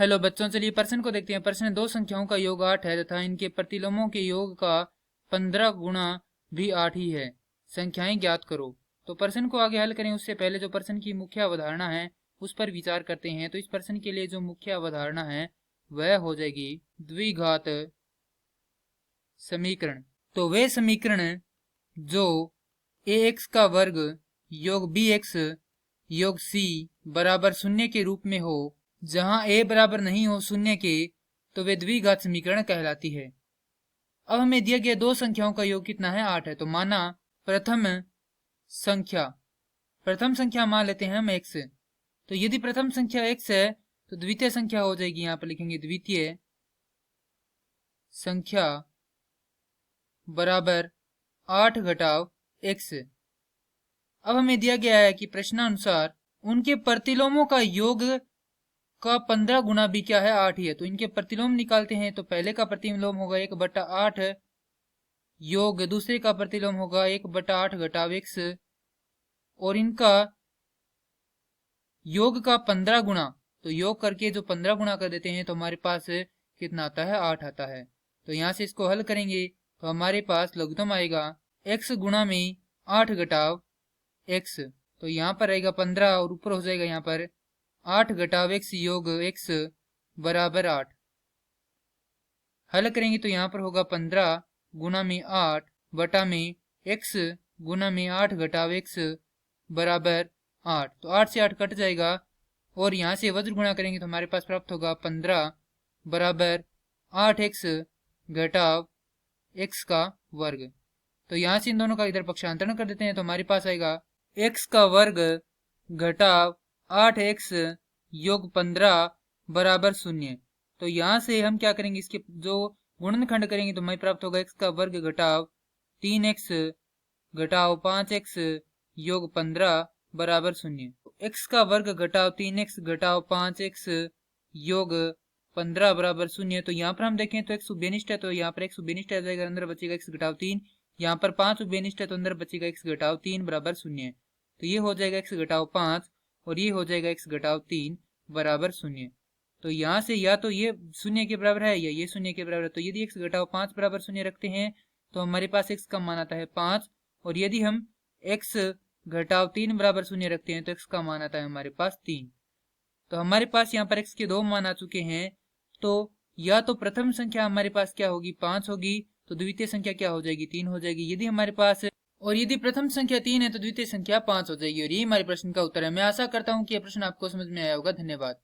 Hello बच्चों, चलिए प्रश्न को देखते हैं। प्रश्न दो संख्याओं का योग 8 है तथा इनके प्रतिलोमों के योग का 15 गुना भी 8 ही है। संख्याएं ज्ञात करो। तो प्रश्न को आगे हल करें उससे पहले जो प्रश्न की मुख्य अवधारणा है उस पर विचार करते हैं। तो इस प्रश्न के लिए जो मुख्य अवधारणा है वह हो जाएगी द्विघात समीकरण। तो वे समीकरण जो ax का वर्ग योग bx योग c बराबर शून्य के रूप में हो, जहां a बराबर नहीं हो शून्य के, तो वे द्विघात समीकरण कहलाती है। अब हमें दिया गया दो संख्याओं का योग कितना है, 8 है। तो माना प्रथम संख्या मान लेते हैं हम x। तो यदि प्रथम संख्या x है तो द्वितीय संख्या हो जाएगी, यहां पर लिखेंगे द्वितीय संख्या बराबर 8 घटाव x। अब हमें दिया गया है कि प्रश्नानुसार उनके प्रतिलोमों का योग का 15 गुना भी क्या है, 8 ही है। तो इनके प्रतिलोम निकालते हैं। तो पहले का प्रतिलोम होगा 1/8 योग दूसरे का प्रतिलोम होगा 1/8 घटाव x, और इनका योग का 15 गुना। तो योग करके जो 15 गुना कर देते हैं तो हमारे पास कितना आता है, 8 आता है। तो यहां से इसको हल करेंगे तो हमारे पास लघुत्तम आएगा x गुना में 8 घटाव x। तो यहाँ पर रहेगा 15 और ऊपर हो जाएगा यहाँ पर 8 घटाव x योग x बराबर 8। हल करेंगे तो यहाँ पर होगा 15 गुना में 8 बटा में x गुना में 8 घटाव x बराबर 8। तो 8 से 8 कट जाएगा और यहाँ से वज्र गुणा करेंगे तो हमारे पास प्राप्त होगा 15 बराबर 8x घटाव x का वर्ग। तो यहाँ से इन दोनों का इधर पक्षांतरण कर देते हैं तो हमारे पास आएगा x का वर्ग घटाव 8x योग 15 बराबर 0। तो यहाँ से हम क्या करेंगे, इसके जो गुणनखंड करेंगे तो हमें प्राप्त होगा x का वर्ग घटाव 3x घटाव 5x योग 15 बराबर 0। x का वर्ग घटाव 3x घटाव 5x योग 15 बराबर 0। तो यहाँ पर हम देखें तो x उभयनिष्ठ है, तो यहाँ पर x उभयनिष्ठ आ जाएगा, अंदर बचेगा x घटाव 3। यहाँ पर 5 उभयनिष्ठ है तो अंदर बचेगा x घटाव 3 बराबर 0। तो ये हो जाएगा x घटाव 5 और ये हो जाएगा x घटाव 3 बराबर 0। तो यहाँ से या तो ये 0 के बराबर है या ये 0 के बराबर है। तो यदि x घटाव 5 बराबर 0 रखते हैं तो हमारे पास x का मान आता है 5, और यदि हम x घटाव 3 बराबर 0 रखते हैं तो x का मान आता है हमारे पास 3। तो हमारे पास यहाँ पर x के दो मान आ चुके हैं। तो या तो प्रथम संख्या हमारे पास क्या होगी, 5 होगी, तो द्वितीय संख्या क्या हो जाएगी, 3 हो जाएगी। यदि प्रथम संख्या 3 है तो द्वितीय संख्या 5 हो जाएगी। और ये हमारे प्रश्न का उत्तर है। मैं आशा करता हूँ कि यह प्रश्न आपको समझ में आया होगा। धन्यवाद।